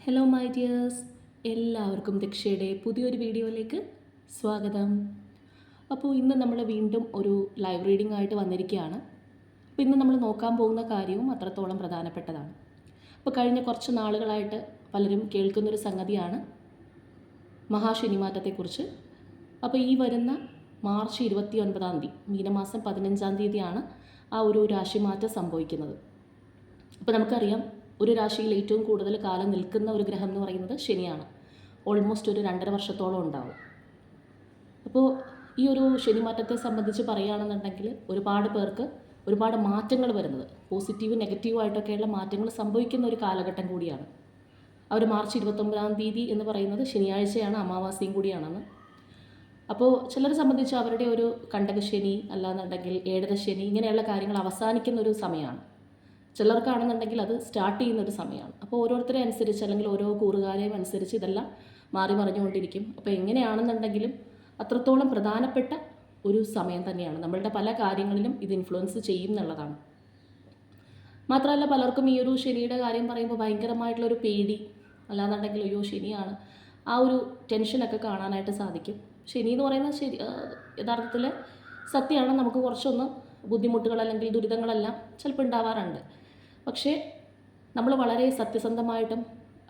Hello my dears, എല്ലാവർക്കും ദക്ഷയുടെ പുതിയൊരു വീഡിയോയിലേക്ക് സ്വാഗതം. അപ്പോൾ ഇന്ന് നമ്മൾ വീണ്ടും ഒരു ലൈവ് റീഡിംഗ് ആയിട്ട് വന്നിരിക്കുകയാണ്. അപ്പോൾ ഇന്ന് നമ്മൾ നോക്കാൻ പോകുന്ന കാര്യവും അത്രത്തോളം പ്രധാനപ്പെട്ടതാണ്. അപ്പോൾ കഴിഞ്ഞ കുറച്ച് നാളുകളായിട്ട് പലരും കേൾക്കുന്നൊരു സംഗതിയാണ് മഹാശനിമാറ്റത്തെക്കുറിച്ച്. അപ്പോൾ ഈ വരുന്ന മാർച്ച് 29 മീനമാസം 15 ആ ഒരു രാശിമാറ്റം സംഭവിക്കുന്നത്. അപ്പോൾ നമുക്കറിയാം, ഒരു രാശിയിൽ ഏറ്റവും കൂടുതൽ കാലം നിൽക്കുന്ന ഒരു ഗ്രഹം എന്ന് പറയുന്നത് ശനിയാണ്. ഓൾമോസ്റ്റ് ഒരു 2.5 വർഷത്തോളം ഉണ്ടാവും. അപ്പോൾ ഈ ഒരു ശനിമാറ്റത്തെ സംബന്ധിച്ച് പറയുകയാണെന്നുണ്ടെങ്കിൽ ഒരുപാട് പേർക്ക് ഒരുപാട് മാറ്റങ്ങൾ വരുന്നത്, പോസിറ്റീവ് നെഗറ്റീവായിട്ടൊക്കെയുള്ള മാറ്റങ്ങൾ സംഭവിക്കുന്ന ഒരു കാലഘട്ടം കൂടിയാണ്. ആ ഒരു മാർച്ച് 29 എന്ന് പറയുന്നത് ശനിയാഴ്ചയാണ്, അമാവാസിയും കൂടിയാണെന്ന്. അപ്പോൾ ചിലരെ സംബന്ധിച്ച് അവരുടെ ഒരു കണ്ടകശനി അല്ലാന്നുണ്ടെങ്കിൽ ഏഴരശനി ഇങ്ങനെയുള്ള കാര്യങ്ങൾ അവസാനിക്കുന്ന ഒരു സമയമാണ്. ചിലർക്കാണെന്നുണ്ടെങ്കിൽ അത് സ്റ്റാർട്ട് ചെയ്യുന്നൊരു സമയമാണ്. അപ്പോൾ ഓരോരുത്തരെ അനുസരിച്ച് അല്ലെങ്കിൽ ഓരോ കൂറുകാരെയും അനുസരിച്ച് ഇതെല്ലാം മാറി മറിഞ്ഞുകൊണ്ടിരിക്കും. അപ്പോൾ എങ്ങനെയാണെന്നുണ്ടെങ്കിലും അത്രത്തോളം പ്രധാനപ്പെട്ട ഒരു സമയം തന്നെയാണ്. നമ്മളുടെ പല കാര്യങ്ങളിലും ഇത് ഇൻഫ്ലുവൻസ് ചെയ്യും എന്നുള്ളതാണ്. മാത്രമല്ല, പലർക്കും ഈ ഒരു ശനിയുടെ കാര്യം പറയുമ്പോൾ ഭയങ്കരമായിട്ടുള്ളൊരു പേടി, അല്ലാന്നുണ്ടെങ്കിൽ അയ്യോ ശനിയാണ്, ആ ഒരു ടെൻഷനൊക്കെ കാണാനായിട്ട് സാധിക്കും. ശനി എന്ന് പറയുന്നത് യഥാർത്ഥത്തിൽ സത്യമാണ്, നമുക്ക് കുറച്ചൊന്ന് ബുദ്ധിമുട്ടുകൾ അല്ലെങ്കിൽ ദുരിതങ്ങളെല്ലാം ചിലപ്പോൾ ഉണ്ടാവാറുണ്ട്. പക്ഷേ നമ്മൾ വളരെ സത്യസന്ധമായിട്ടും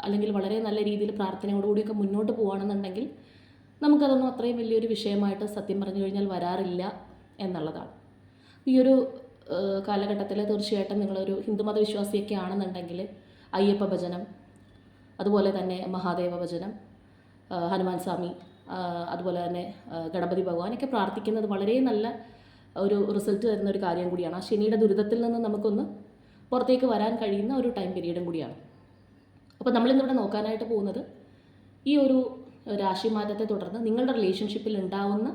അല്ലെങ്കിൽ വളരെ നല്ല രീതിയിൽ പ്രാർത്ഥനയോടുകൂടിയൊക്കെ മുന്നോട്ട് പോകുകയാണെന്നുണ്ടെങ്കിൽ നമുക്കതൊന്നും അത്രയും വലിയൊരു വിഷയമായിട്ട് സത്യം പറഞ്ഞു കഴിഞ്ഞാൽ വരാറില്ല എന്നുള്ളതാണ്. ഈ ഒരു കാലഘട്ടത്തിൽ തീർച്ചയായിട്ടും നിങ്ങളൊരു ഹിന്ദുമത വിശ്വാസിയൊക്കെ ആണെന്നുണ്ടെങ്കിൽ അയ്യപ്പ ഭജനം, അതുപോലെ തന്നെ മഹാദേവ ഭജനം, ഹനുമാൻ സ്വാമി, അതുപോലെ തന്നെ ഗണപതി ഭഗവാനൊക്കെ പ്രാർത്ഥിക്കുന്നത് വളരെ നല്ല ഒരു റിസൾട്ട് തരുന്ന ഒരു കാര്യം കൂടിയാണ്. ആ ശനിയുടെ ദുരിതത്തിൽ നിന്ന് നമുക്കൊന്ന് പുറത്തേക്ക് വരാൻ കഴിയുന്ന ഒരു ടൈം പീരീഡും കൂടിയാണ്. അപ്പോൾ നമ്മളിന്നിവിടെ നോക്കാനായിട്ട് പോകുന്നത് ഈ ഒരു രാശിമാറ്റത്തെ തുടർന്ന് നിങ്ങളുടെ റിലേഷൻഷിപ്പിൽ ഉണ്ടാവുന്ന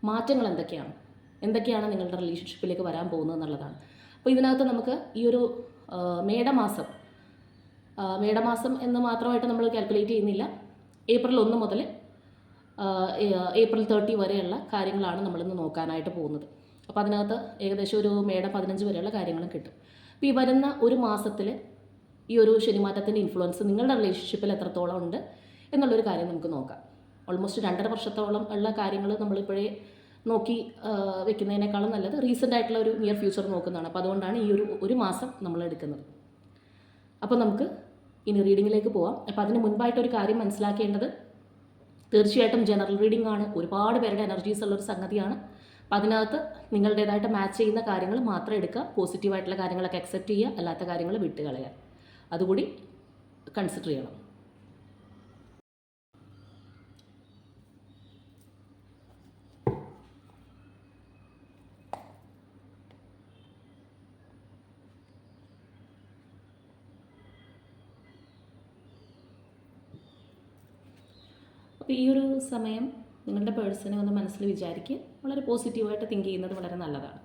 മാറ്റങ്ങൾ എന്തൊക്കെയാണ് നിങ്ങളുടെ റിലേഷൻഷിപ്പിലേക്ക് വരാൻ പോകുന്നത് എന്നുള്ളതാണ്. അപ്പോൾ ഇതിനകത്ത് നമുക്ക് ഈ ഒരു മേടമാസം എന്ന് മാത്രമായിട്ട് നമ്മൾ കാൽക്കുലേറ്റ് ചെയ്യുന്നില്ല. ഏപ്രിൽ 1 മുതൽ ഏപ്രിൽ 30 വരെയുള്ള കാര്യങ്ങളാണ് നമ്മളിന്ന് നോക്കാനായിട്ട് പോകുന്നത്. അപ്പോൾ അതിനകത്ത് ഏകദേശം ഒരു മേടം 15 വരെയുള്ള കാര്യങ്ങളും കിട്ടും. അപ്പോൾ ഈ വരുന്ന ഒരു മാസത്തിൽ ഈ ഒരു ശനിമാറ്റത്തിൻ്റെ ഇൻഫ്ലുവൻസ് നിങ്ങളുടെ റിലേഷൻഷിപ്പിൽ എത്രത്തോളം ഉണ്ട് എന്നുള്ളൊരു കാര്യം നമുക്ക് നോക്കാം. ഓൾമോസ്റ്റ് 2.5 വർഷത്തോളം ഉള്ള കാര്യങ്ങൾ നമ്മളിപ്പോഴേ നോക്കി വെക്കുന്നതിനേക്കാളും നല്ലത് റീസെൻ്റ് ആയിട്ടുള്ള ഒരു നിയർ ഫ്യൂച്ചർ നോക്കുന്നതാണ്. അപ്പോൾ അതുകൊണ്ടാണ് ഈ ഒരു മാസം നമ്മൾ എടുക്കുന്നത്. അപ്പോൾ നമുക്ക് ഇനി റീഡിങ്ങിലേക്ക് പോവാം. അപ്പോൾ അതിന് മുൻപായിട്ടൊരു കാര്യം മനസ്സിലാക്കേണ്ടത്, തീർച്ചയായിട്ടും ജനറൽ റീഡിംഗ് ആണ്, ഒരുപാട് പേരുടെ എനർജീസ് ഉള്ളൊരു സംഗതിയാണ്. അപ്പോൾ അതിനകത്ത് നിങ്ങളുടേതായിട്ട് മാച്ച് ചെയ്യുന്ന കാര്യങ്ങൾ മാത്രം എടുക്കുക. പോസിറ്റീവായിട്ടുള്ള കാര്യങ്ങളൊക്കെ അക്സെപ്റ്റ് ചെയ്യുക, അല്ലാത്ത കാര്യങ്ങൾ വിട്ട് കളയുക. അതുകൂടി കൺസിഡർ ചെയ്യണം. അപ്പോൾ ഈ ഒരു സമയം നിങ്ങളുടെ പേഴ്സണെ ഒന്ന് മനസ്സിൽ വിചാരിക്കുക. വളരെ പോസിറ്റീവായിട്ട് തിങ്ക് ചെയ്യുന്നത് വളരെ നല്ലതാണ്.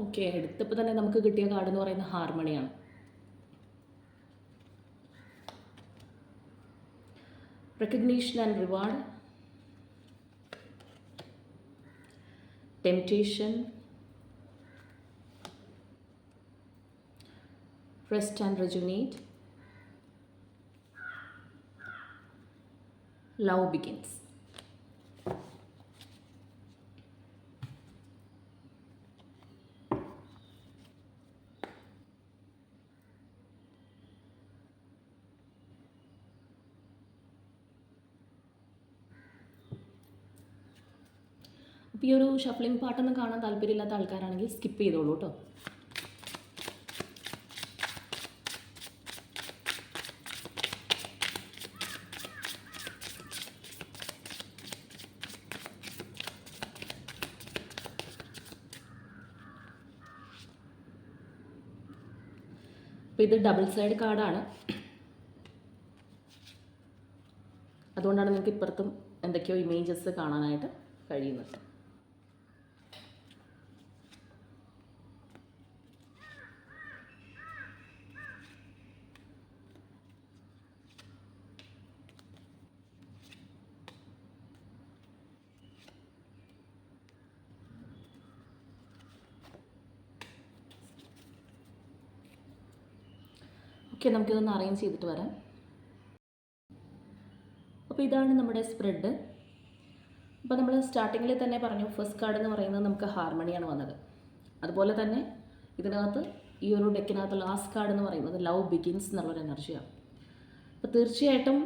ഓക്കെ, എടുത്തപ്പോൾ തന്നെ നമുക്ക് കിട്ടിയ കാർഡ് എന്ന് പറയുന്നത് ഹാർമണിയാണ്. Recognition and reward, temptation, rest and rejuvenate, love begins. അപ്പോൾ ഈ ഒരു ഷഫ്ലിംഗ് പാട്ടൊന്നും കാണാൻ താല്പര്യമില്ലാത്ത ആൾക്കാരാണെങ്കിൽ സ്കിപ്പ് ചെയ്തോളൂ കേട്ടോ. അപ്പോൾ ഇത് ഡബിൾ സൈഡ് കാർഡാണ്, അതുകൊണ്ടാണ് നിങ്ങൾക്ക് ഇപ്പുറത്തും എന്തൊക്കെയോ ഇമേജസ് കാണാനായിട്ട് കഴിയുന്നത്. ഓക്കെ, നമുക്കിതൊന്ന് അറേഞ്ച് ചെയ്തിട്ട് വരാം. അപ്പോൾ ഇതാണ് നമ്മുടെ സ്പ്രെഡ്. അപ്പോൾ നമ്മൾ സ്റ്റാർട്ടിങ്ങിൽ തന്നെ പറഞ്ഞു, ഫസ്റ്റ് കാർഡ് എന്ന് പറയുന്നത് നമുക്ക് ഹാർമണിയാണ് വന്നത്. അതുപോലെ തന്നെ ഇതിനകത്ത് ഈ ഒരു ഡെക്കിനകത്ത് ലാസ്റ്റ് കാർഡ് എന്ന് പറയുന്നത് ലവ് ബിഗിൻസ് എന്നുള്ളൊരു എനർജിയാണ്. അപ്പോൾ തീർച്ചയായിട്ടും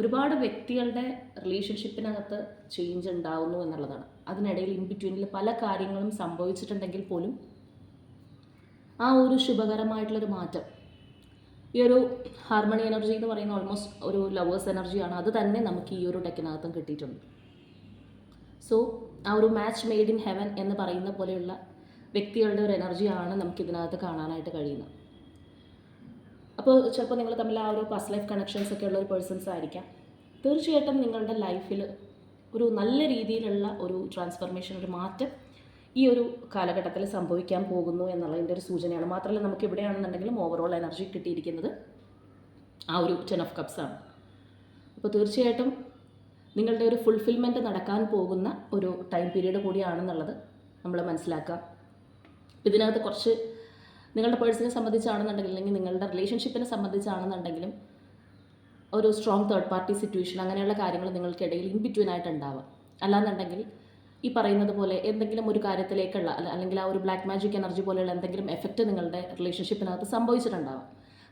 ഒരുപാട് വ്യക്തികളുടെ റിലേഷൻഷിപ്പിനകത്ത് ചേഞ്ച് ഉണ്ടാവുന്നു എന്നുള്ളതാണ്. അതിനിടയിൽ ഇൻ ബിറ്റ്വീനിൽ പല കാര്യങ്ങളും സംഭവിച്ചിട്ടുണ്ടെങ്കിൽ പോലും ആ ഒരു ശുഭകരമായിട്ടുള്ളൊരു മാറ്റം, ഈ ഒരു ഹാർമണി എനർജി എന്ന് പറയുന്ന ഓൾമോസ്റ്റ് ഒരു ലവേഴ്സ് എനർജിയാണ്. അത് തന്നെ നമുക്ക് ഈ ഒരു ഡെക്കിനകത്തും കിട്ടിയിട്ടുണ്ട്. സോ ആ ഒരു മാച്ച് മെയ്ഡ് ഇൻ ഹെവൻ എന്ന് പറയുന്ന പോലെയുള്ള വ്യക്തികളുടെ ഒരു എനർജിയാണ് നമുക്കിതിനകത്ത് കാണാനായിട്ട് കഴിയുന്നത്. അപ്പോൾ ചിലപ്പോൾ നിങ്ങൾ തമ്മിൽ ആ ഒരു പാസ്റ്റ് ലൈഫ് കണക്ഷൻസ് ഒക്കെ ഉള്ള ഒരു പേഴ്സൺസ് ആയിരിക്കാം. തീർച്ചയായിട്ടും നിങ്ങളുടെ ലൈഫിൽ ഒരു നല്ല രീതിയിലുള്ള ഒരു ട്രാൻസ്ഫർമേഷൻ, ഒരു മാറ്റം ഈ ഒരു കാലഘട്ടത്തിൽ സംഭവിക്കാൻ പോകുന്നു എന്നുള്ളതിൻ്റെ ഒരു സൂചനയാണ്. മാത്രമല്ല നമുക്ക് ഇവിടെയാണെന്നുണ്ടെങ്കിലും ഓവറോൾ എനർജി കിട്ടിയിരിക്കുന്നത് ആ ഒരു 10 ഓഫ് കപ്സ് ആണ്. അപ്പോൾ തീർച്ചയായിട്ടും നിങ്ങളുടെ ഒരു ഫുൾഫിൽമെൻറ്റ് നടക്കാൻ പോകുന്ന ഒരു ടൈം പീരീഡ് കൂടിയാണെന്നുള്ളത് നമ്മൾ മനസ്സിലാക്കുക. ഇതിനകത്ത് കുറച്ച് നിങ്ങളുടെ പേഴ്സണെ സംബന്ധിച്ചാണെന്നുണ്ടെങ്കിൽ, അല്ലെങ്കിൽ നിങ്ങളുടെ റിലേഷൻഷിപ്പിനെ സംബന്ധിച്ചാണെന്നുണ്ടെങ്കിലും ഒരു സ്ട്രോങ് തേർഡ് പാർട്ടി സിറ്റുവേഷൻ അങ്ങനെയുള്ള കാര്യങ്ങൾ നിങ്ങൾക്കിടയിൽ ഇൻ ബിറ്റ്വീൻ ആയിട്ട് ഉണ്ടാവാം. അല്ലാന്നുണ്ടെങ്കിൽ ഈ പറയുന്നത് പോലെ എന്തെങ്കിലും ഒരു കാര്യത്തിലേക്കുള്ള അല്ലെങ്കിൽ ആ ഒരു ബ്ലാക്ക് മാജിക് എനർജി പോലെയുള്ള എന്തെങ്കിലും എഫക്റ്റ് നിങ്ങളുടെ റിലേഷൻഷിപ്പിനകത്ത് സംഭവിച്ചിട്ടുണ്ടാവാം.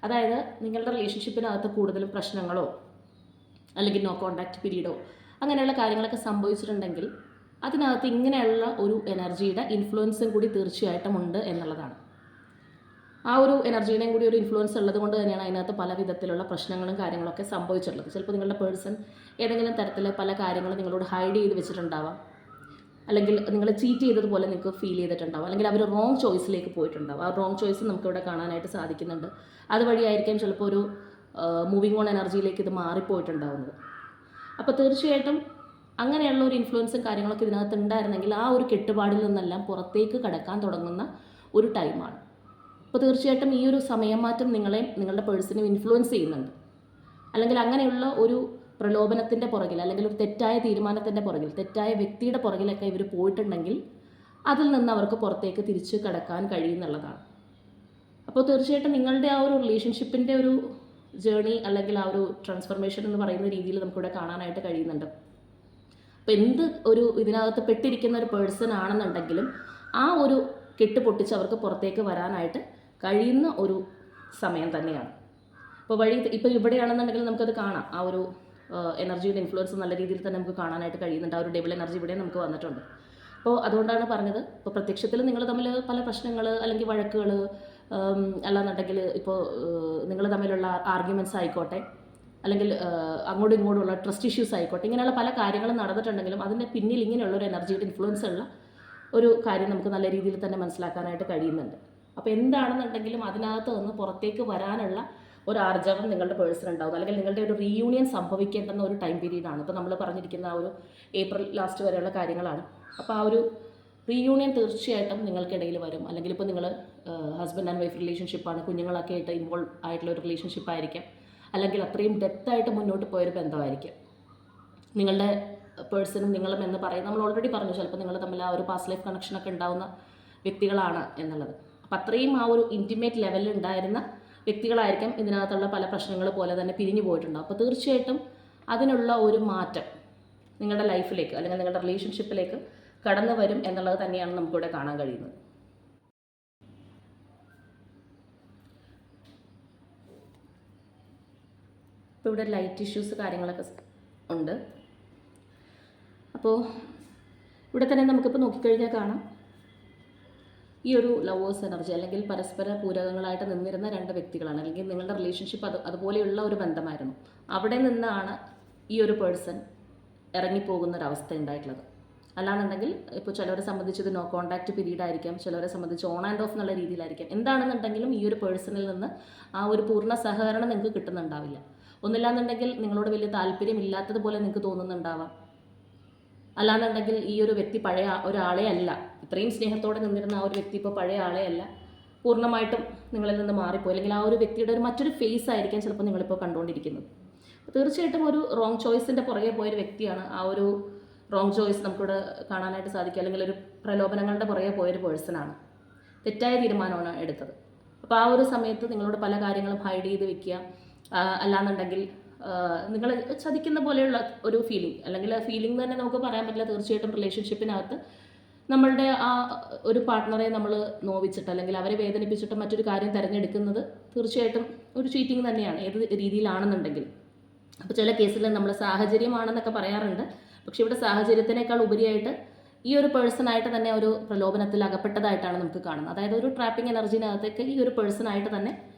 അതായത് നിങ്ങളുടെ റിലേഷൻഷിപ്പിനകത്ത് കൂടുതലും പ്രശ്നങ്ങളോ അല്ലെങ്കിൽ നോ കോണ്ടാക്ട് പീരീഡോ അങ്ങനെയുള്ള കാര്യങ്ങളൊക്കെ സംഭവിച്ചിട്ടുണ്ടെങ്കിൽ അതിനകത്ത് ഇങ്ങനെയുള്ള ഒരു എനർജിയുടെ ഇൻഫ്ലുവൻസും കൂടി തീർച്ചയായിട്ടും ഉണ്ട് എന്നുള്ളതാണ്. ആ ഒരു എനർജിയുടെയും കൂടി ഒരു ഇൻഫ്ലുവൻസ് ഉള്ളത് കൊണ്ട് തന്നെയാണ് അതിനകത്ത് പല വിധത്തിലുള്ള പ്രശ്നങ്ങളും കാര്യങ്ങളൊക്കെ സംഭവിച്ചിട്ടുള്ളത്. ചിലപ്പോൾ നിങ്ങളുടെ പേഴ്സൺ ഏതെങ്കിലും തരത്തിൽ പല കാര്യങ്ങളും നിങ്ങളോട് ഹൈഡ് ചെയ്ത് വെച്ചിട്ടുണ്ടാവാം, അല്ലെങ്കിൽ നിങ്ങൾ ചീറ്റ് ചെയ്തതുപോലെ നിങ്ങൾക്ക് ഫീൽ ചെയ്തിട്ടുണ്ടാവും, അല്ലെങ്കിൽ അവർ റോങ് ചോയ്സിലേക്ക് പോയിട്ടുണ്ടാവും. ആ റോങ് ചോയ്സ് നമുക്കിവിടെ കാണാനായിട്ട് സാധിക്കുന്നുണ്ട്. അതുവഴിയായിരിക്കും ചിലപ്പോൾ ഒരു മൂവിങ് ഓൺ എനർജിയിലേക്ക് ഇത് മാറിപ്പോയിട്ടുണ്ടാവുന്നത്. അപ്പോൾ തീർച്ചയായിട്ടും അങ്ങനെയുള്ള ഒരു ഇൻഫ്ലുവൻസും കാര്യങ്ങളൊക്കെ ഇതിനകത്ത് ഉണ്ടായിരുന്നെങ്കിൽ ആ ഒരു കെട്ടുപാടിൽ നിന്നെല്ലാം പുറത്തേക്ക് കടക്കാൻ തുടങ്ങുന്ന ഒരു ടൈമാണ്. അപ്പോൾ തീർച്ചയായിട്ടും ഈ ഒരു സമയമാറ്റം നിങ്ങളെയും നിങ്ങളുടെ പേഴ്സണെയും ഇൻഫ്ലുവൻസ് ചെയ്യുന്നുണ്ട്. അല്ലെങ്കിൽ അങ്ങനെയുള്ള ഒരു പ്രലോഭനത്തിൻ്റെ പുറകിൽ, അല്ലെങ്കിൽ ഒരു തെറ്റായ തീരുമാനത്തിൻ്റെ പുറകിൽ, തെറ്റായ വ്യക്തിയുടെ പുറകിലൊക്കെ ഇവർ പോയിട്ടുണ്ടെങ്കിൽ അതിൽ നിന്ന് അവർക്ക് പുറത്തേക്ക് തിരിച്ച് കടക്കാൻ കഴിയുന്നുള്ളതാണ്. അപ്പോൾ തീർച്ചയായിട്ടും നിങ്ങളുടെ ആ ഒരു റിലേഷൻഷിപ്പിൻ്റെ ഒരു ജേണി അല്ലെങ്കിൽ ആ ഒരു ട്രാൻസ്ഫർമേഷൻ എന്ന് പറയുന്ന രീതിയിൽ നമുക്കിവിടെ കാണാനായിട്ട് കഴിയുന്നുണ്ട്. അപ്പോൾ എന്ത് ഒരു ഇതിനകത്ത് പെട്ടിരിക്കുന്ന ഒരു പേഴ്സൺ ആണെന്നുണ്ടെങ്കിലും ആ ഒരു കെട്ട് പൊട്ടിച്ച് അവർക്ക് പുറത്തേക്ക് വരാനായിട്ട് കഴിയുന്ന ഒരു സമയം തന്നെയാണ്. അപ്പോൾ ഇപ്പോൾ ഇവിടെയാണെന്നുണ്ടെങ്കിൽ നമുക്കത് കാണാം. ആ ഒരു എനർജിയുടെ ഇൻഫ്ലുവൻസ് നല്ല രീതിയിൽ തന്നെ നമുക്ക് കാണാനായിട്ട് കഴിയുന്നുണ്ട്. ആ ഒരു ഡബിൾ എനർജി ഇവിടെ നമുക്ക് വന്നിട്ടുണ്ട്. അപ്പോൾ അതുകൊണ്ടാണ് പറഞ്ഞത്, ഇപ്പോൾ പ്രത്യക്ഷത്തിൽ നിങ്ങൾ തമ്മിൽ പല പ്രശ്നങ്ങൾ അല്ലെങ്കിൽ വഴക്കുകൾ അല്ലാന്നുണ്ടെങ്കിൽ ഇപ്പോൾ നിങ്ങൾ തമ്മിലുള്ള ആർഗ്യുമെൻറ്റ്സ് ആയിക്കോട്ടെ, അല്ലെങ്കിൽ അങ്ങോട്ടും ഇങ്ങോട്ടുള്ള ട്രസ്റ്റ് ഇഷ്യൂസ് ആയിക്കോട്ടെ, ഇങ്ങനെയുള്ള പല കാര്യങ്ങളും നടന്നിട്ടുണ്ടെങ്കിലും അതിൻ്റെ പിന്നിൽ ഇങ്ങനെയുള്ള ഒരു എനർജിയുടെ ഇൻഫ്ലുവൻസ് ഉള്ള ഒരു കാര്യം നമുക്ക് നല്ല രീതിയിൽ തന്നെ മനസ്സിലാക്കാനായിട്ട് കഴിയുന്നുണ്ട്. അപ്പോൾ എന്താണെന്നുണ്ടെങ്കിലും അതിനകത്ത് നിന്ന് പുറത്തേക്ക് വരാനുള്ള ഒരു ആർജവം നിങ്ങളുടെ പേഴ്സൺ ഉണ്ടാവും, അല്ലെങ്കിൽ നിങ്ങളുടെ ഒരു റീയൂണിയൻ സംഭവിക്കേണ്ടുന്ന ഒരു ടൈം പീരീഡാണ്. ഇപ്പോൾ നമ്മൾ പറഞ്ഞിരിക്കുന്ന ആ ഒരു ഏപ്രിൽ ലാസ്റ്റ് വരെയുള്ള കാര്യങ്ങളാണ്. അപ്പോൾ ആ ഒരു റീയൂണിയൻ തീർച്ചയായിട്ടും നിങ്ങൾക്കിടയിൽ വരും. അല്ലെങ്കിൽ ഇപ്പോൾ നിങ്ങൾ ഹസ്ബൻഡ് ആൻഡ് വൈഫ് റിലേഷൻഷിപ്പാണ്, കുഞ്ഞുങ്ങളൊക്കെ ആയിട്ട് ഇൻവോൾവ് ആയിട്ടുള്ള ഒരു റിലേഷൻഷിപ്പ് ആയിരിക്കാം, അല്ലെങ്കിൽ അത്രയും ഡെപ്തായിട്ട് മുന്നോട്ട് പോയൊരു ബന്ധമായിരിക്കും നിങ്ങളുടെ പേഴ്സണും നിങ്ങളും എന്ന് പറയും. നമ്മൾ ഓൾറെഡി പറഞ്ഞു, ചിലപ്പോൾ നിങ്ങൾ തമ്മിൽ ആ ഒരു പാസ്റ്റ് ലൈഫ് കണക്ഷനൊക്കെ ഉണ്ടാവുന്ന വ്യക്തികളാണ് എന്നുള്ളത്. അപ്പോൾ അത്രയും ആ ഒരു ഇൻറ്റിമേറ്റ് ലെവലിൽ ഉണ്ടായിരുന്ന വ്യക്തികളായിരിക്കും ഇതിനകത്തുള്ള പല പ്രശ്നങ്ങൾ പോലെ തന്നെ പിരിഞ്ഞു പോയിട്ടുണ്ടാവും. അപ്പോൾ തീർച്ചയായിട്ടും അതിനുള്ള ഒരു മാറ്റം നിങ്ങളുടെ ലൈഫിലേക്ക് അല്ലെങ്കിൽ നിങ്ങളുടെ റിലേഷൻഷിപ്പിലേക്ക് കടന്നു വരും എന്നുള്ളത് തന്നെയാണ് നമുക്കിവിടെ കാണാൻ കഴിയുന്നത്. ഇപ്പോൾ ഇവിടെ ലൈറ്റ് ഇഷ്യൂസ് കാര്യങ്ങളൊക്കെ ഉണ്ട്. അപ്പോൾ ഇവിടെ തന്നെ നമുക്കിപ്പോൾ നോക്കിക്കഴിഞ്ഞാൽ കാണാം, ഈ ഒരു ലവേഴ്സ് എനർജി അല്ലെങ്കിൽ പരസ്പര പൂരകങ്ങളായിട്ട് നിന്നിരുന്ന രണ്ട് വ്യക്തികളാണ്, അല്ലെങ്കിൽ നിങ്ങളുടെ റിലേഷൻഷിപ്പ് അതുപോലെയുള്ള ഒരു ബന്ധമായിരുന്നു. അവിടെ നിന്നാണ് ഈ ഒരു പേഴ്സൺ ഇറങ്ങിപ്പോകുന്നൊരവസ്ഥ ഉണ്ടായിട്ടുള്ളത്. അല്ലാന്നുണ്ടെങ്കിൽ ഇപ്പോൾ ചിലവരെ സംബന്ധിച്ച് ഇത് നോ കോണ്ടാക്ട് പീരീഡ് ആയിരിക്കാം, ചിലവരെ സംബന്ധിച്ച് ഓൺ ആൻഡ് ഓഫ് എന്നുള്ള രീതിയിലായിരിക്കാം. എന്താണെന്നുണ്ടെങ്കിലും ഈ ഒരു പേഴ്സണിൽ നിന്ന് ആ ഒരു പൂർണ്ണ സഹകരണം നിങ്ങൾക്ക് കിട്ടുന്നുണ്ടാവില്ല. ഒന്നില്ലാന്നുണ്ടെങ്കിൽ നിങ്ങളോട് വലിയ താല്പര്യമില്ലാത്തതുപോലെ നിങ്ങൾക്ക് തോന്നുന്നുണ്ടാവാം. അല്ലാന്നുണ്ടെങ്കിൽ ഈ ഒരു വ്യക്തി പഴയ ഒരാളെ അല്ല, ഇത്രയും സ്നേഹത്തോടെ നിന്നിരുന്ന ആ ഒരു വ്യക്തി ഇപ്പോൾ പഴയ ആളെ അല്ല, പൂർണ്ണമായിട്ടും നിങ്ങളിൽ നിന്ന് മാറിപ്പോയി, അല്ലെങ്കിൽ ആ ഒരു വ്യക്തിയുടെ ഒരു മറ്റൊരു ഫേസ് ആയിരിക്കാം ചിലപ്പോൾ നിങ്ങളിപ്പോൾ കണ്ടുകൊണ്ടിരിക്കുന്നത്. തീർച്ചയായിട്ടും ഒരു റോങ് ചോയ്സിൻ്റെ പുറകെ പോയൊരു വ്യക്തിയാണ്. ആ ഒരു റോങ് ചോയ്സ് നമുക്കിവിടെ കാണാനായിട്ട് സാധിക്കും, അല്ലെങ്കിൽ ഒരു പ്രലോഭനങ്ങളുടെ പുറകെ പോയൊരു പേഴ്സണാണ്, തെറ്റായ തീരുമാനമാണ് എടുത്തത്. അപ്പോൾ ആ ഒരു സമയത്ത് നിങ്ങളോട് പല കാര്യങ്ങളും ഹൈഡ് ചെയ്ത് വെക്കുക, അല്ലാന്നുണ്ടെങ്കിൽ നിങ്ങൾ ചതിക്കുന്ന പോലെയുള്ള ഒരു ഫീലിംഗ്, അല്ലെങ്കിൽ ആ ഫീലിംഗ് തന്നെ നമുക്ക് പറയാൻ പറ്റില്ല. തീർച്ചയായിട്ടും റിലേഷൻഷിപ്പിനകത്ത് നമ്മളുടെ ആ ഒരു പാർട്ട്ണറെ നമ്മൾ നോവിച്ചിട്ട് അല്ലെങ്കിൽ അവരെ വേദനിപ്പിച്ചിട്ട് മറ്റൊരു കാര്യം തിരഞ്ഞെടുക്കുന്നത് തീർച്ചയായിട്ടും ഒരു ചീറ്റിംഗ് തന്നെയാണ്, ഏത് രീതിയിലാണെന്നുണ്ടെങ്കിൽ. അപ്പോൾ ചില കേസിൽ നമ്മൾ സാഹചര്യമാണെന്നൊക്കെ പറയാറുണ്ട്, പക്ഷെ ഇവിടെ സാഹചര്യത്തിനേക്കാൾ ഉപരിയായിട്ട് ഈ ഒരു പേഴ്സണായിട്ട് തന്നെ ഒരു പ്രലോഭനത്തിൽ അകപ്പെട്ടതായിട്ടാണ് നമുക്ക് കാണുന്നത്. അതായത് ഒരു ട്രാപ്പിംഗ് എനർജിനകത്തേക്ക് ഈ ഒരു പേഴ്സണായിട്ട് തന്നെ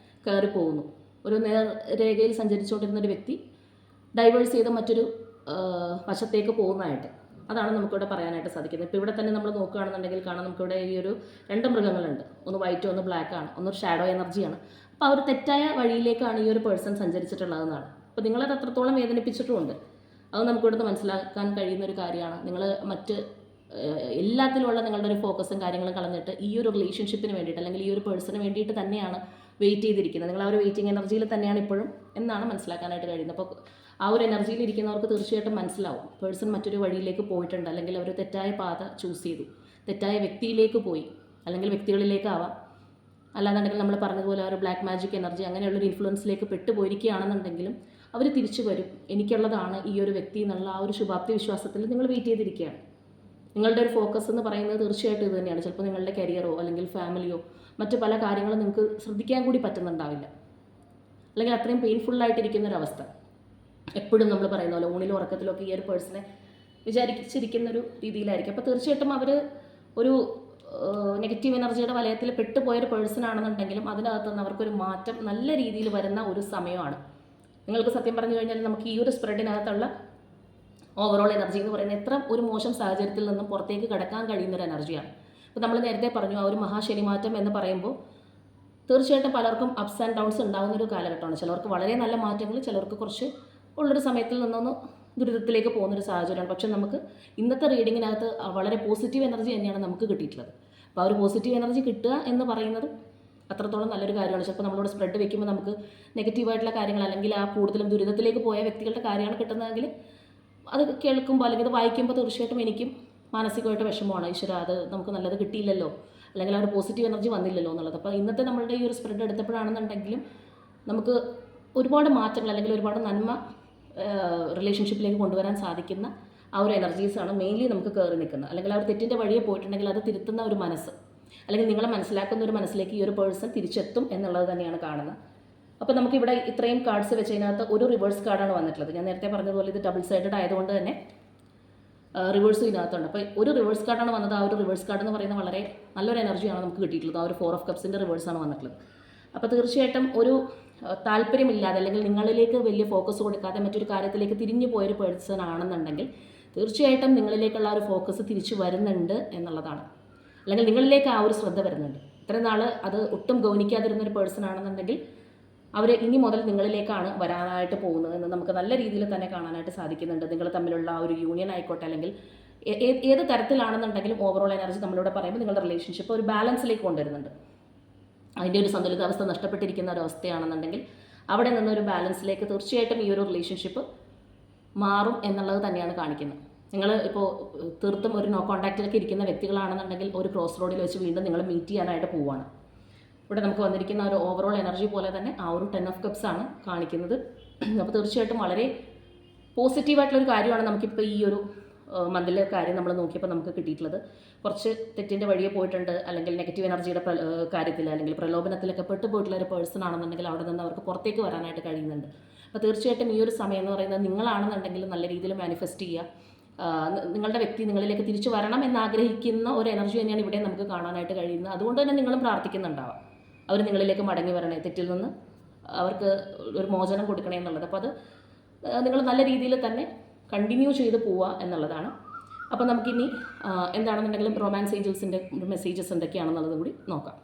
കയറി പോകുന്നു. ഒരു നേർരേഖയിൽ സഞ്ചരിച്ചുകൊണ്ടിരുന്ന ഒരു വ്യക്തി ഡൈവേഴ്സ് ചെയ്ത് മറ്റൊരു വശത്തേക്ക് പോകുന്നതായിട്ട്, അതാണ് നമുക്കിവിടെ പറയാനായിട്ട് സാധിക്കുന്നത്. ഇപ്പോൾ ഇവിടെ തന്നെ നമ്മൾ നോക്കുകയാണെന്നുണ്ടെങ്കിൽ കാണാം, നമുക്കിവിടെ ഈ ഒരു 2 മൃഗങ്ങളുണ്ട്. ഒന്ന് വൈറ്റും ഒന്ന് ബ്ലാക്കാണ്, ഒന്നൊരു ഷാഡോ എനർജിയാണ്. അപ്പോൾ അവർ തെറ്റായ വഴിയിലേക്കാണ് ഈ ഒരു പേഴ്സൺ സഞ്ചരിച്ചിട്ടുള്ളതെന്നാണ്. അപ്പോൾ നിങ്ങളത് അത്രത്തോളം വേദനിപ്പിച്ചിട്ടുമുണ്ട്. അത് നമുക്കിവിടുന്ന് മനസ്സിലാക്കാൻ കഴിയുന്ന ഒരു കാര്യമാണ്. നിങ്ങൾ മറ്റ് എല്ലാത്തിലുള്ള നിങ്ങളുടെ ഒരു ഫോക്കസും കാര്യങ്ങളും കളഞ്ഞിട്ട് ഈ ഒരു റിലേഷൻഷിപ്പിന് വേണ്ടിയിട്ട് അല്ലെങ്കിൽ ഈ ഒരു പേഴ്സണിന് വേണ്ടിയിട്ട് തന്നെയാണ് വെയിറ്റ് ചെയ്തിരിക്കുന്നത്. നിങ്ങൾ ആ ഒരു വെയിറ്റിംഗ് എനർജിയിൽ തന്നെയാണ് ഇപ്പോഴും എന്നാണ് മനസ്സിലാക്കാനായിട്ട് കഴിയുന്നത്. അപ്പോൾ ആ ഒരു എനർജിയിൽ ഇരിക്കുന്നവർക്ക് തീർച്ചയായിട്ടും മനസ്സിലാവും പേഴ്സൺ മറ്റൊരു വഴിയിലേക്ക് പോയിട്ടുണ്ട്, അല്ലെങ്കിൽ അവർ തെറ്റായ പാത ചൂസ് ചെയ്തു, തെറ്റായ വ്യക്തിയിലേക്ക് പോയി, അല്ലെങ്കിൽ വ്യക്തികളിലേക്കാവാം, അല്ലാന്നുണ്ടെങ്കിൽ നമ്മൾ പറഞ്ഞതുപോലെ ആ ഒരു ബ്ലാക്ക് മാജിക് എനർജി അങ്ങനെയുള്ളൊരു ഇൻഫ്ലുവൻസിലേക്ക് പെട്ടുപോയിരിക്കുകയാണെന്നുണ്ടെങ്കിലും അവർ തിരിച്ചു വരും, എനിക്കുള്ളതാണ് ഈ ഒരു വ്യക്തി എന്നുള്ള ആ ഒരു ശുഭാപ്തി വിശ്വാസത്തിൽ നിങ്ങൾ വെയിറ്റ് ചെയ്തിരിക്കുകയാണ്. നിങ്ങളുടെ ഒരു ഫോക്കസ് എന്ന് പറയുന്നത് തീർച്ചയായിട്ടും ഇത് തന്നെയാണ്. ചിലപ്പോൾ നിങ്ങളുടെ കരിയറോ അല്ലെങ്കിൽ ഫാമിലിയോ മറ്റു പല കാര്യങ്ങളും നിങ്ങൾക്ക് ശ്രദ്ധിക്കാൻ കൂടി പറ്റുന്നുണ്ടാവില്ല, അല്ലെങ്കിൽ അത്രയും പെയിൻഫുള്ളായിട്ടിരിക്കുന്നൊരവസ്ഥ. എപ്പോഴും നമ്മൾ പറയുന്ന പോലെ ഊണിലും ഉറക്കത്തിലൊക്കെ ഈ ഒരു പേഴ്സണെ വിചാരിച്ചിരിക്കുന്നൊരു രീതിയിലായിരിക്കും. അപ്പോൾ തീർച്ചയായിട്ടും അവർ ഒരു നെഗറ്റീവ് എനർജിയുടെ വലയത്തിൽ പെട്ടുപോയൊരു പേഴ്സൺ ആണെന്നുണ്ടെങ്കിലും അതിനകത്തുനിന്ന് അവർക്കൊരു മാറ്റം നല്ല രീതിയിൽ വരുന്ന ഒരു സമയമാണ്. നിങ്ങൾക്ക് സത്യം പറഞ്ഞു കഴിഞ്ഞാൽ നമുക്ക് ഈ ഒരു സ്പ്രെഡിനകത്തുള്ള ഓവറോൾ എനർജി എന്ന് പറയുന്നത് എത്ര ഒരു മോശം സാഹചര്യത്തിൽ നിന്നും പുറത്തേക്ക് കടക്കാൻ കഴിയുന്നൊരു എനർജിയാണ്. അപ്പോൾ നമ്മൾ നേരത്തെ പറഞ്ഞു ആ ഒരു മഹാശനി മാറ്റം എന്ന് പറയുമ്പോൾ തീർച്ചയായിട്ടും പലർക്കും അപ്സ് ആൻഡ് ഡൗൺസ് ഉണ്ടാകുന്നൊരു കാലഘട്ടമാണ്. ചിലർക്ക് വളരെ നല്ല മാറ്റങ്ങൾ, ചിലർക്ക് കുറച്ച് ഉള്ളൊരു സമയത്തിൽ നിന്നൊന്ന് ദുരിതത്തിലേക്ക് പോകുന്നൊരു സാഹചര്യമാണ്. പക്ഷേ നമുക്ക് ഇന്നത്തെ റീഡിങ്ങിനകത്ത് വളരെ പോസിറ്റീവ് എനർജി തന്നെയാണ് നമുക്ക് കിട്ടിയിട്ടുള്ളത്. അപ്പോൾ ആ ഒരു പോസിറ്റീവ് എനർജി കിട്ടുക എന്ന് പറയുന്നത് അത്രത്തോളം നല്ലൊരു കാര്യമാണ്. ചിലപ്പോൾ നമ്മളോട് സ്പ്രെഡ് വെക്കുമ്പോൾ നമുക്ക് നെഗറ്റീവായിട്ടുള്ള കാര്യങ്ങൾ അല്ലെങ്കിൽ ആ കൂടുതലും ദുരിതത്തിലേക്ക് പോയ വ്യക്തികളുടെ കാര്യമാണ് കിട്ടുന്നതെങ്കിൽ അത് കേൾക്കുമ്പോൾ അല്ലെങ്കിൽ അത് വായിക്കുമ്പോൾ തീർച്ചയായിട്ടും എനിക്കും മാനസികമായിട്ട് വിഷമമാണ്. ഈശ്വര, അത് നമുക്ക് നല്ലത് കിട്ടിയില്ലല്ലോ, അല്ലെങ്കിൽ ആ ഒരു പോസിറ്റീവ് എനർജി വന്നില്ലല്ലോ എന്നുള്ളത്. അപ്പോൾ ഇന്നത്തെ നമ്മളുടെ ഈ ഒരു സ്പ്രെഡ് എടുത്തപ്പോഴാണെന്നുണ്ടെങ്കിലും നമുക്ക് ഒരുപാട് മാറ്റങ്ങൾ അല്ലെങ്കിൽ ഒരുപാട് നന്മ റിലേഷൻഷിപ്പിലേക്ക് കൊണ്ടുവരാൻ സാധിക്കുന്ന ആ ഒരു എനർജീസാണ് മെയിൻലി നമുക്ക് കയറി നിൽക്കുന്നത്. അല്ലെങ്കിൽ ആ ഒരു തെറ്റിൻ്റെ വഴിയെ പോയിട്ടുണ്ടെങ്കിൽ അത് തിരുത്തുന്ന ഒരു മനസ്സ്, അല്ലെങ്കിൽ നിങ്ങളെ മനസ്സിലാക്കുന്ന ഒരു മനസ്സിലേക്ക് ഈ ഒരു പേഴ്സൺ തിരിച്ചെത്തും എന്നുള്ളത് തന്നെയാണ് കാണുന്നത്. അപ്പോൾ നമുക്കിവിടെ ഇത്രയും കാർഡ്സ് വെച്ചതിനകത്ത് ഒരു റിവേഴ്സ് കാർഡാണ് വന്നിട്ടുള്ളത്. ഞാൻ നേരത്തെ പറഞ്ഞതുപോലെ ഇത് ഡബിൾ സൈഡഡ് ആയതുകൊണ്ട് തന്നെ റിവേഴ്സും ഇതിനകത്തുണ്ട്. അപ്പോൾ ഒരു റിവേഴ്സ് കാർഡാണ് വന്നത്. ആ ഒരു റിവേഴ്സ് കാർഡ് എന്ന് പറയുന്നത് വളരെ നല്ലൊരു എനർജിയാണ് നമുക്ക് കിട്ടിയിട്ടുള്ളത്. ആ ഒരു 4 ഓഫ് കപ്സിൻ്റെ റിവേഴ്സാണ് വന്നിട്ടുള്ളത്. അപ്പോൾ തീർച്ചയായിട്ടും ഒരു താല്പര്യമില്ലാതെ അല്ലെങ്കിൽ നിങ്ങളിലേക്ക് വലിയ ഫോക്കസ് കൊടുക്കാതെ മറ്റൊരു കാര്യത്തിലേക്ക് തിരിഞ്ഞു പോയൊരു പേഴ്സൺ ആണെന്നുണ്ടെങ്കിൽ തീർച്ചയായിട്ടും നിങ്ങളിലേക്കുള്ള ഒരു ഫോക്കസ് തിരിച്ചു വരുന്നുണ്ട് എന്നുള്ളതാണ്. അല്ലെങ്കിൽ നിങ്ങളിലേക്ക് ആ ഒരു ശ്രദ്ധ വരുന്നുണ്ട്. ഇത്രയും നാൾ അത് ഒട്ടും ഗൗനിക്കാതിരുന്നൊരു പേഴ്സൺ ആണെന്നുണ്ടെങ്കിൽ അവർ ഇനി മുതൽ നിങ്ങളിലേക്കാണ് വരാനായിട്ട് പോകുന്നത് എന്ന് നമുക്ക് നല്ല രീതിയിൽ തന്നെ കാണാനായിട്ട് സാധിക്കുന്നുണ്ട്. നിങ്ങൾ തമ്മിലുള്ള ആ ഒരു യൂണിയൻ ആയിക്കോട്ടെ, അല്ലെങ്കിൽ ഏത് തരത്തിലാണെന്നുണ്ടെങ്കിലും ഓവറോൾ എനർജി നമ്മളിവിടെ പറയുമ്പോൾ നിങ്ങളുടെ റിലേഷൻഷിപ്പ് ഒരു ബാലൻസിലേക്ക് കൊണ്ടുവരുന്നുണ്ട്. അതിൻ്റെ ഒരു സന്തുലിതാവസ്ഥ നഷ്ടപ്പെട്ടിരിക്കുന്ന ഒരു അവസ്ഥയാണെന്നുണ്ടെങ്കിൽ അവിടെ നിന്നൊരു ബാലൻസിലേക്ക് തീർച്ചയായിട്ടും ഈ ഒരു റിലേഷൻഷിപ്പ് മാറും എന്നുള്ളത് തന്നെയാണ് കാണിക്കുന്നത്. നിങ്ങൾ ഇപ്പോൾ തീർത്തും ഒരു നോ കോൺടാക്റ്റിലൊക്കെ ഇരിക്കുന്ന വ്യക്തികളാണെന്നുണ്ടെങ്കിൽ ഒരു ക്രോസ് റോഡിൽ വെച്ച് വീണ്ടും നിങ്ങൾ മീറ്റ് ചെയ്യാനായിട്ട് പോവുകയാണ്. ഇവിടെ നമുക്ക് വന്നിരിക്കുന്ന ഒരു ഓവറോൾ എനർജി പോലെ തന്നെ ആ ഒരു 10 ഓഫ് കപ്സ് ആണ് കാണിക്കുന്നത്. അപ്പോൾ തീർച്ചയായിട്ടും വളരെ പോസിറ്റീവായിട്ടുള്ളൊരു കാര്യമാണ് നമുക്കിപ്പോൾ ഈ ഒരു മന്തിലെ കാര്യം നമ്മൾ നോക്കിയപ്പോൾ നമുക്ക് കിട്ടിയിട്ടുള്ളത്. കുറച്ച് തെറ്റിൻ്റെ വഴിയെ പോയിട്ടുണ്ട്, അല്ലെങ്കിൽ നെഗറ്റീവ് എനർജിയുടെ കാര്യത്തിൽ അല്ലെങ്കിൽ പ്രലോഭനത്തിലൊക്കെ പെട്ടുപോയിട്ടുള്ള ഒരു പേഴ്സൺ ആണെന്നുണ്ടെങ്കിൽ അവിടെ നിന്ന് അവർക്ക് പുറത്തേക്ക് വരാനായിട്ട് കഴിയുന്നുണ്ട്. അപ്പോൾ തീർച്ചയായിട്ടും ഈ ഒരു സമയം എന്ന് പറയുന്നത് നിങ്ങളാണെന്നുണ്ടെങ്കിൽ നല്ല രീതിയിൽ മാനിഫെസ്റ്റ് ചെയ്യുക. നിങ്ങളുടെ വ്യക്തി നിങ്ങളിലേക്ക് തിരിച്ചു വരണം എന്നാഗ്രഹിക്കുന്ന ഒരു എനർജി തന്നെയാണ് ഇവിടെ നമുക്ക് കാണാനായിട്ട് കഴിയുന്നത്. അതുകൊണ്ട് തന്നെ നിങ്ങളും പ്രാർത്ഥിക്കുന്നുണ്ടാവാം അവർ നിങ്ങളിലേക്ക് മടങ്ങി വരണേ, തെറ്റിൽ നിന്ന് അവർക്ക് ഒരു മോചനം കൊടുക്കണേ എന്നുള്ളത്. അപ്പോൾ അത് നിങ്ങൾ നല്ല രീതിയിൽ തന്നെ കണ്ടിന്യൂ ചെയ്ത് പോവുക എന്നുള്ളതാണ്. അപ്പോൾ നമുക്കിനി എന്താണെന്നുണ്ടെങ്കിലും റൊമാൻസ് ഏഞ്ചൽസിൻ്റെ മെസ്സേജസ് എന്തൊക്കെയാണെന്നുള്ളതും കൂടി നോക്കാം.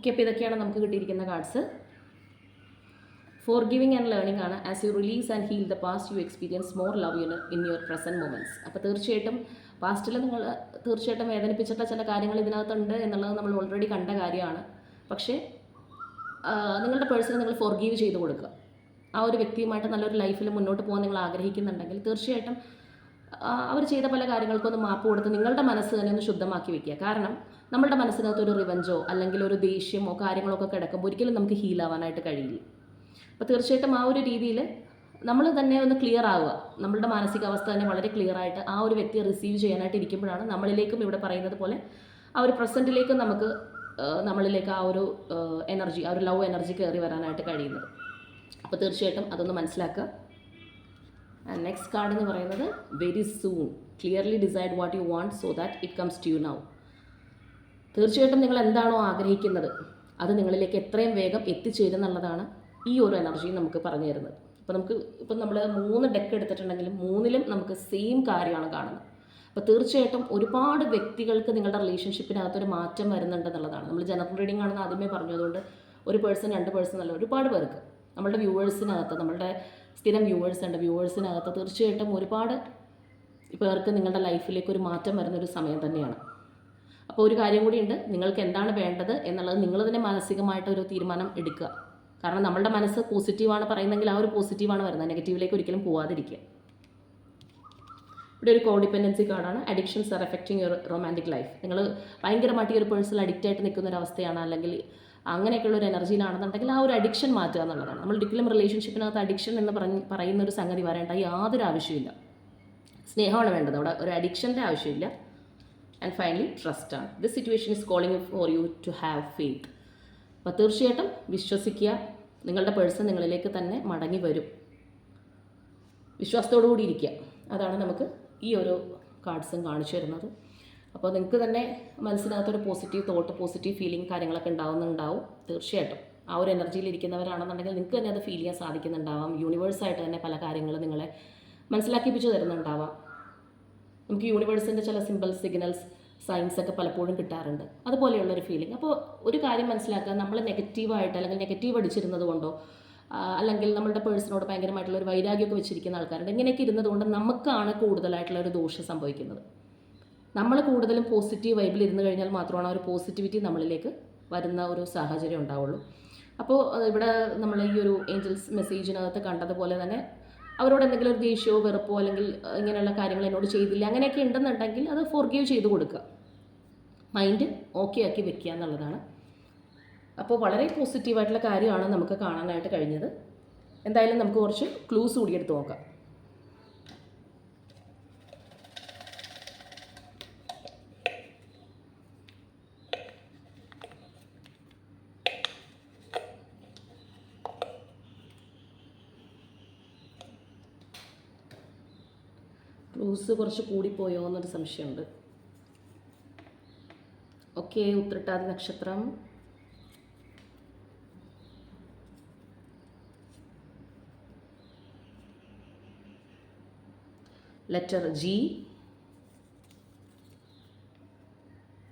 ഓക്കെ, അപ്പോൾ ഇതൊക്കെയാണ് നമുക്ക് കിട്ടിയിരിക്കുന്ന cards. For giving and learning ആണ്. As you release and heal the past you experience more love in your present moments. അപ്പോൾ തീർച്ചയായിട്ടും പാസ്റ്റിൽ നിങ്ങൾ തീർച്ചയായിട്ടും വേദനിപ്പിച്ചിട്ടുള്ള ചില കാര്യങ്ങൾ ഇതിനകത്തുണ്ട് എന്നുള്ളത് നമ്മൾ ഓൾറെഡി കണ്ട കാര്യമാണ്. പക്ഷേ നിങ്ങളുടെ പേഴ്സണെ നിങ്ങൾ ഫോർഗീവ് ചെയ്ത് കൊടുക്കുക. ആ ഒരു വ്യക്തിയുമായിട്ട് നല്ലൊരു ലൈഫിൽ മുന്നോട്ട് പോകാൻ നിങ്ങൾ ആഗ്രഹിക്കുന്നുണ്ടെങ്കിൽ തീർച്ചയായിട്ടും അവർ ചെയ്ത പല കാര്യങ്ങൾക്കൊന്ന് മാപ്പ് കൊടുത്ത് നിങ്ങളുടെ മനസ്സ് തന്നെ ഒന്ന് ശുദ്ധമാക്കി വെക്കുക. കാരണം നമ്മുടെ മനസ്സിനകത്ത് ഒരു റിവഞ്ചോ അല്ലെങ്കിൽ ഒരു ദേഷ്യമോ കാര്യങ്ങളോ ഒക്കെ കിടക്കുമ്പോൾ ഒരിക്കലും നമുക്ക് ഹീലാവാനായിട്ട് കഴിയില്ല. അപ്പോൾ തീർച്ചയായിട്ടും ആ ഒരു രീതിയിൽ നമ്മൾ തന്നെ ഒന്ന് ക്ലിയർ ആവുക. നമ്മളുടെ മാനസികാവസ്ഥ തന്നെ വളരെ ക്ലിയർ ആയിട്ട് ആ ഒരു വ്യക്തിയെ റിസീവ് ചെയ്യാനായിട്ട് ഇരിക്കുമ്പോഴാണ് നമ്മളിലേക്കും ഇവിടെ പറയുന്നത് പോലെ ആ ഒരു പ്രസൻറ്റിലേക്കും നമുക്ക് നമ്മളിലേക്ക് ആ ഒരു എനർജി, ആ ഒരു ലവ് എനർജി കയറി വരാനായിട്ട് കഴിയുന്നത്. അപ്പോൾ തീർച്ചയായിട്ടും അതൊന്ന് മനസ്സിലാക്കുക. ആൻഡ് നെക്സ്റ്റ് കാർഡ് എന്ന് പറയുന്നത് very soon clearly decide what you want so that it comes to you now. തീർച്ചയായിട്ടും നിങ്ങൾ എന്താണോ ആഗ്രഹിക്കുന്നത് അത് നിങ്ങളിലേക്ക് എത്രയും വേഗം എത്തിച്ചേരുന്നുള്ളതാണ് ഈ ഒരു എനർജി നമുക്ക് പറഞ്ഞു തരുന്നത്. അപ്പോൾ ഇപ്പം നമ്മൾ 3 ഡെക്ക് എടുത്തിട്ടുണ്ടെങ്കിലും 3ലും നമുക്ക് സെയിം കാര്യമാണ് കാണുന്നത്. അപ്പോൾ തീർച്ചയായിട്ടും ഒരുപാട് വ്യക്തികൾക്ക് നിങ്ങളുടെ റിലേഷൻഷിപ്പിനകത്തൊരു മാറ്റം വരുന്നുണ്ടെന്നുള്ളതാണ്. നമ്മൾ ജനറൽ റീഡിംഗ് ആണെന്ന് ആദ്യമേ പറഞ്ഞതുകൊണ്ട് ഒരു പേഴ്സൺ 2 പേഴ്സൺ അല്ല, ഒരുപാട് പേർക്ക് നമ്മളുടെ വ്യൂവേഴ്സിനകത്ത്, നമ്മളുടെ സ്ഥിരം വ്യൂവേഴ്സിനകത്ത് തീർച്ചയായിട്ടും ഒരുപാട് പേർക്ക് നിങ്ങളുടെ ലൈഫിലേക്ക് ഒരു മാറ്റം വരുന്നൊരു സമയം തന്നെയാണ്. അപ്പോൾ ഒരു കാര്യം കൂടിയുണ്ട്, നിങ്ങൾക്ക് എന്താണ് വേണ്ടത് എന്നുള്ളത് നിങ്ങൾ തന്നെ മാനസികമായിട്ടൊരു തീരുമാനം എടുക്കുക. കാരണം നമ്മളുടെ മനസ്സ് പോസിറ്റീവാണ് പറയുന്നതെങ്കിൽ ആ ഒരു പോസിറ്റീവാണ് വരുന്നത്, നെഗറ്റീവിലേക്ക് ഒരിക്കലും പോവാതിരിക്കുക. ഇവിടെ ഒരു കോഡിപ്പെൻഡൻസി കാർഡാണ്. Addictions are affecting your romantic life. നിങ്ങൾ ഭയങ്കരമായിട്ട് ഈ ഒരു പേഴ്സണൽ അഡിക്റ്റായിട്ട് നിൽക്കുന്ന ഒരു അവസ്ഥയാണ്, അല്ലെങ്കിൽ അങ്ങനെയൊക്കെയുള്ള ഒരു എനർജിയിലാണെന്നുണ്ടെങ്കിൽ ആ ഒരു അഡിക്ഷൻ മാറ്റുക എന്നുള്ളതാണ്. നമ്മൾ ഒരിക്കലും റിലേഷൻഷിപ്പിനകത്ത് അഡിക്ഷൻ എന്ന് പറയുന്ന ഒരു സംഗതി വരേണ്ട യാതൊരു ആവശ്യമില്ല. സ്നേഹമാണ് വേണ്ടത്, അവിടെ ഒരു അഡിക്ഷൻ്റെ ആവശ്യമില്ല. ആൻഡ് ഫൈനലി ട്രസ്റ്റാണ്. This situation is calling for you to have faith. അപ്പോൾ തീർച്ചയായിട്ടും വിശ്വസിക്കുക, നിങ്ങളുടെ പേഴ്സൺ നിങ്ങളിലേക്ക് തന്നെ മടങ്ങി വരും. വിശ്വാസത്തോടു കൂടി ഇരിക്കുക. അതാണ് നമുക്ക് ഈ ഒരു കാർഡ്സും കാണിച്ചു തരുന്നത്. അപ്പോൾ നിങ്ങൾക്ക് തന്നെ മനസ്സിനകത്തൊരു പോസിറ്റീവ് തോട്ട്, പോസിറ്റീവ് ഫീലിംഗ് കാര്യങ്ങളൊക്കെ ഉണ്ടാവും. തീർച്ചയായിട്ടും ആ ഒരു എനർജിയിൽ ഇരിക്കുന്നവരാണെന്നുണ്ടെങ്കിൽ നിങ്ങൾക്ക് തന്നെ അത് ഫീൽ ചെയ്യാൻ സാധിക്കുന്നുണ്ടാവാം. യൂണിവേഴ്സായിട്ട് തന്നെ പല കാര്യങ്ങളും നിങ്ങളെ മനസ്സിലാക്കിപ്പിച്ച് തരുന്നുണ്ടാവാം. നമുക്ക് യൂണിവേഴ്സിൻ്റെ ചില സിഗ്നൽസ്, സയൻസ് ഒക്കെ പലപ്പോഴും കിട്ടാറുണ്ട്, അതുപോലെയുള്ളൊരു ഫീലിംഗ്. അപ്പോൾ ഒരു കാര്യം മനസ്സിലാക്കുക, നമ്മൾ നെഗറ്റീവായിട്ട് അല്ലെങ്കിൽ നെഗറ്റീവ് അടിച്ചിരുന്നത് കൊണ്ടോ അല്ലെങ്കിൽ നമ്മളുടെ പേഴ്സണോട് ഭയങ്കരമായിട്ടുള്ള ഒരു വൈരാഗ്യമൊക്കെ വെച്ചിരിക്കുന്ന ആൾക്കാരുണ്ട്. ഇങ്ങനെയൊക്കെ ഇരുന്നത് കൊണ്ട് നമുക്കാണ് കൂടുതലായിട്ടുള്ള ഒരു ദോഷം സംഭവിക്കുന്നത്. നമ്മൾ കൂടുതലും പോസിറ്റീവ് വൈബിൽ ഇരുന്ന് കഴിഞ്ഞാൽ മാത്രമാണ് ആ ഒരു പോസിറ്റിവിറ്റി നമ്മളിലേക്ക് വരുന്ന ഒരു സാഹചര്യം ഉണ്ടാവുള്ളൂ. അപ്പോൾ ഇവിടെ നമ്മൾ ഈ ഒരു ഏഞ്ചൽസ് മെസ്സേജിനകത്ത് കണ്ടതുപോലെ തന്നെ അവരോട് എന്തെങ്കിലും ഒരു ദേഷ്യമോ വെറുപ്പോ അല്ലെങ്കിൽ ഇങ്ങനെയുള്ള കാര്യങ്ങൾ എന്നോട് ചെയ്തില്ല അങ്ങനെയൊക്കെ ഉണ്ടെന്നുണ്ടെങ്കിൽ അത് ഫോർഗീവ് ചെയ്ത് കൊടുക്കുക, മൈൻഡ് ഓക്കെ ആക്കി വെക്കുക എന്നുള്ളതാണ്. അപ്പോൾ വളരെ പോസിറ്റീവായിട്ടുള്ള കാര്യമാണ് നമുക്ക് കാണാനായിട്ട് കഴിഞ്ഞത്. എന്തായാലും നമുക്ക് കുറച്ച് ക്ലൂസ് കൂടി എടുത്ത് നോക്കാം. ക്ലൂസ് കുറച്ച് കൂടിപ്പോയോ എന്നൊരു സംശയമുണ്ട്. ഓക്കെ, ഉത്രട്ടാതി നക്ഷത്രം, ലെറ്റർ ജി,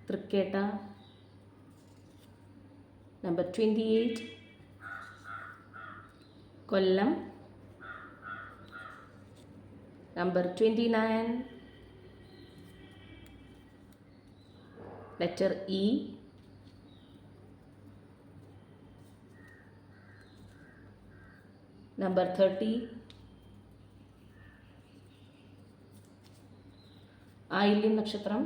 തൃക്കേട്ട, നമ്പർ 28, കൊല്ലം, number 29, letter E, number 30, ആയില്യം നക്ഷത്രം,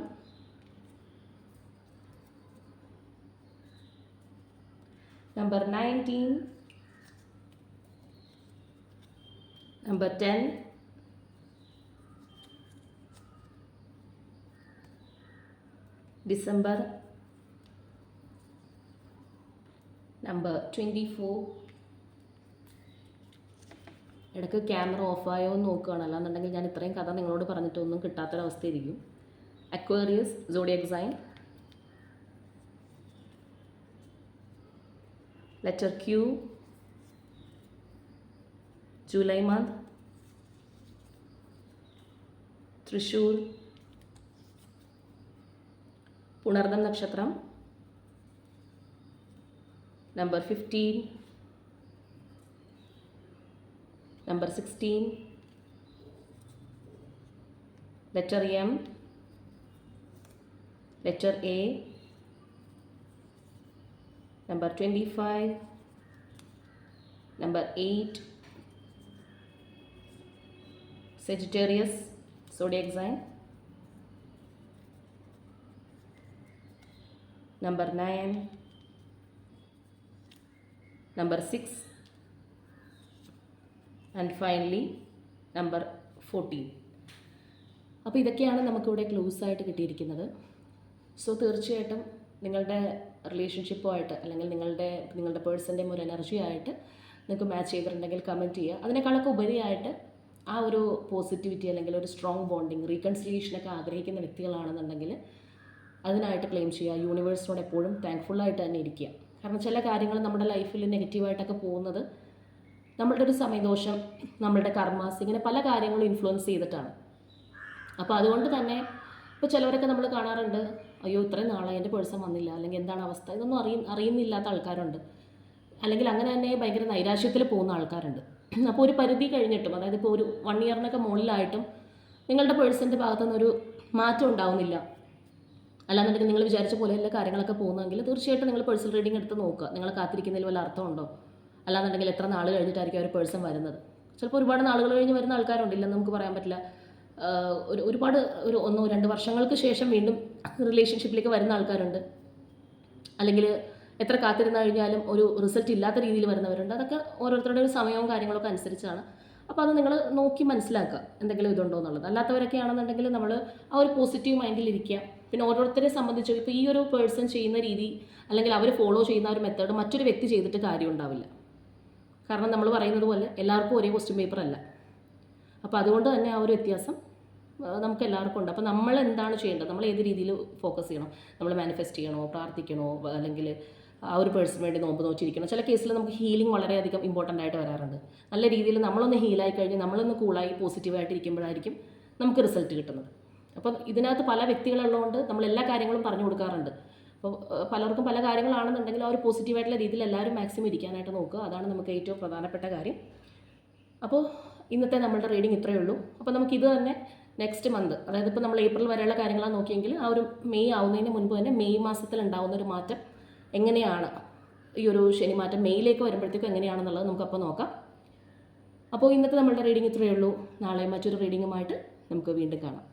number 19, number 10, ഡിസംബർ, നമ്പർ 24. ഇടയ്ക്ക് ക്യാമറ ഓഫായോ എന്ന് നോക്കുകയാണ്, അല്ലാന്നുണ്ടെങ്കിൽ ഞാൻ ഇത്രയും കഥ നിങ്ങളോട് പറഞ്ഞിട്ടൊന്നും കിട്ടാത്തൊരവസ്ഥയായിരിക്കും. Aquarius zodiac sign, letter Q, July month, Thrissur, Punartham നക്ഷത്രം, number 15, number 16, letter M, letter A, number 25, number 8, Sagittarius, zodiac sign, number 9, number 6, and finally number 14. അപ്പോൾ ഇതൊക്കെയാണ് നമുക്കിവിടെ ക്ലൂസ് ആയിട്ട് കിട്ടിയിരിക്കുന്നത്. സോ തീർച്ചയായിട്ടും നിങ്ങളുടെ റിലേഷൻഷിപ്പുമായിട്ട് അല്ലെങ്കിൽ നിങ്ങളുടെ പേഴ്സൻ്റെ ഒരു എനർജി ആയിട്ട് നിങ്ങൾക്ക് മാച്ച് ചെയ്തിട്ടുണ്ടെങ്കിൽ കമൻറ്റ് ചെയ്യുക. അതിനേക്കാളൊക്കെ ഉപരിയായിട്ട് ആ ഒരു പോസിറ്റിവിറ്റി അല്ലെങ്കിൽ ഒരു സ്ട്രോങ് ബോണ്ടിങ് റീകൺസിലിയേഷനൊക്കെ ആഗ്രഹിക്കുന്ന വ്യക്തികളാണെന്നുണ്ടെങ്കിൽ അതിനായിട്ട് ക്ലെയിം ചെയ്യുക. യൂണിവേഴ്സിനോട് എപ്പോഴും താങ്ക്ഫുള്ളായിട്ട് തന്നെ ഇരിക്കുക. കാരണം ചില കാര്യങ്ങൾ നമ്മുടെ ലൈഫിൽ നെഗറ്റീവായിട്ടൊക്കെ പോകുന്നത് നമ്മളുടെ ഒരു സമയദോഷം, നമ്മളുടെ കർമാസ്, ഇങ്ങനെ പല കാര്യങ്ങളും ഇൻഫ്ലുവൻസ് ചെയ്തിട്ടാണ്. അപ്പോൾ അതുകൊണ്ട് തന്നെ ഇപ്പോൾ ചിലവരൊക്കെ നമ്മൾ കാണാറുണ്ട്, അയ്യോ ഇത്രയും നാളായി എൻ്റെ പേഴ്സൺ വന്നില്ല, അല്ലെങ്കിൽ എന്താണ് അവസ്ഥ, ഇതൊന്നും അറിയുന്നില്ലാത്ത ആൾക്കാരുണ്ട്. അല്ലെങ്കിൽ അങ്ങനെ തന്നെ ഭയങ്കര നൈരാശ്യത്തിൽ പോകുന്ന ആൾക്കാരുണ്ട്. അപ്പോൾ ഒരു പരിധി കഴിഞ്ഞിട്ടും, അതായത് ഇപ്പോൾ ഒരു 1 ഇയറിനൊക്കെ മുകളിലായിട്ടും നിങ്ങളുടെ പേഴ്സൻ്റെ ഭാഗത്തുനിന്നൊരു മാറ്റം ഉണ്ടാവുന്നില്ല, അല്ലാന്നുണ്ടെങ്കിൽ നിങ്ങൾ വിചാരിച്ച പോലെയല്ല കാര്യങ്ങളൊക്കെ പോകുന്നതെങ്കിൽ തീർച്ചയായിട്ടും നിങ്ങൾ പേഴ്സണൽ റീഡിംഗ് എടുത്ത് നോക്കുക. നിങ്ങൾ കാത്തിരിക്കുന്നതിൽ വല്ല അർത്ഥമുണ്ടോ, അല്ലാന്നുണ്ടെങ്കിൽ എത്ര നാൾ കഴിഞ്ഞിട്ടായിരിക്കും ഒരു പേഴ്സൺ വരുന്നത്. ചിലപ്പോൾ ഒരുപാട് നാളുകൾ കഴിഞ്ഞ് വരുന്ന ആൾക്കാരുണ്ടില്ലെന്ന് നമുക്ക് പറയാൻ പറ്റില്ല. ഒരുപാട് 1-2 വർഷങ്ങൾക്ക് ശേഷം വീണ്ടും റിലേഷൻഷിപ്പിലേക്ക് വരുന്ന ആൾക്കാരുണ്ട്. അല്ലെങ്കിൽ എത്ര കാത്തിരുന്ന് കഴിഞ്ഞാലും ഒരു റിസൾട്ട് ഇല്ലാത്ത രീതിയിൽ വരുന്നവരുണ്ട്. അതൊക്കെ ഓരോരുത്തരുടെ ഒരു സമയവും കാര്യങ്ങളൊക്കെ അനുസരിച്ചാണ്. അപ്പോൾ അത് നിങ്ങൾ നോക്കി മനസ്സിലാക്കുക എന്തെങ്കിലും ഇതുണ്ടോ എന്നുള്ളത്. അല്ലാത്തവരൊക്കെ ആണെന്നുണ്ടെങ്കിൽ നമ്മൾ ആ ഒരു പോസിറ്റീവ് മൈൻഡിലിരിക്കുക. പിന്നെ ഓരോരുത്തരെ സംബന്ധിച്ച് ഇപ്പോൾ ഈ ഒരു പേഴ്സൺ ചെയ്യുന്ന രീതി അല്ലെങ്കിൽ അവർ ഫോളോ ചെയ്യുന്ന ഒരു മെത്തേഡ് മറ്റൊരു വ്യക്തി ചെയ്തിട്ട് കാര്യം ഉണ്ടാവില്ല. കാരണം നമ്മൾ പറയുന്നത് പോലെ എല്ലാവർക്കും ഒരേ ക്വസ്റ്റ്യൻ പേപ്പർ അല്ല. അപ്പോൾ അതുകൊണ്ട് തന്നെ ആ ഒരു വ്യത്യാസം നമുക്ക് എല്ലാവർക്കും ഉണ്ട്. അപ്പോൾ നമ്മൾ എന്താണ് ചെയ്യേണ്ടത്, നമ്മൾ ഏത് രീതിയിൽ ഫോക്കസ് ചെയ്യണം, നമ്മൾ മാനിഫെസ്റ്റ് ചെയ്യണോ, പ്രാർത്ഥിക്കണോ, അല്ലെങ്കിൽ ആ ഒരു പേഴ്സൺ വേണ്ടി നോമ്പ് നോച്ചിരിക്കണം. ചില കേസിൽ നമുക്ക് ഹീലിംഗ് വളരെയധികം ഇമ്പോർട്ടൻ്റ് ആയിട്ട് വരാറുണ്ട്. നല്ല രീതിയിൽ നമ്മളൊന്ന് ഹീലായി കഴിഞ്ഞ് നമ്മളൊന്ന് കൂളായി പോസിറ്റീവായിട്ട് ഇരിക്കുമ്പോഴായിരിക്കും നമുക്ക് റിസൾട്ട് കിട്ടുന്നത്. അപ്പോൾ ഇതിനകത്ത് പല വ്യക്തികളുള്ളതുകൊണ്ട് നമ്മൾ എല്ലാ കാര്യങ്ങളും പറഞ്ഞു കൊടുക്കാറുണ്ട്. അപ്പോൾ പലർക്കും പല കാര്യങ്ങളാണെന്നുണ്ടെങ്കിൽ ആ ഒരു പോസിറ്റീവായിട്ടുള്ള രീതിയിൽ എല്ലാവരും മാക്സിമം ഇരിക്കാനായിട്ട് നോക്കുക. അതാണ് നമുക്ക് ഏറ്റവും പ്രധാനപ്പെട്ട കാര്യം. അപ്പോൾ ഇന്നത്തെ നമ്മളുടെ റീഡിംഗ് ഇത്രയേ ഉള്ളൂ. അപ്പോൾ നമുക്കിത് തന്നെ നെക്സ്റ്റ് മന്ത്, അതായത് ഇപ്പോൾ നമ്മൾ ഏപ്രിൽ വരെയുള്ള കാര്യങ്ങളാണ് നോക്കിയെങ്കിൽ ആ ഒരു മെയ് ആവുന്നതിന് മുൻപ് തന്നെ മെയ് മാസത്തിൽ ഉണ്ടാകുന്നൊരു മാറ്റം എങ്ങനെയാണ്, ഈ ഒരു ശനി മാറ്റം മെയ്യിലേക്ക് വരുമ്പോഴത്തേക്കും എങ്ങനെയാണെന്നുള്ളത് നമുക്കപ്പോൾ നോക്കാം. അപ്പോൾ ഇന്നത്തെ നമ്മളുടെ റീഡിംഗ് ഇത്രയേ ഉള്ളൂ. നാളെ മറ്റൊരു റീഡിങ്ങുമായിട്ട് നമുക്ക് വീണ്ടും കാണാം.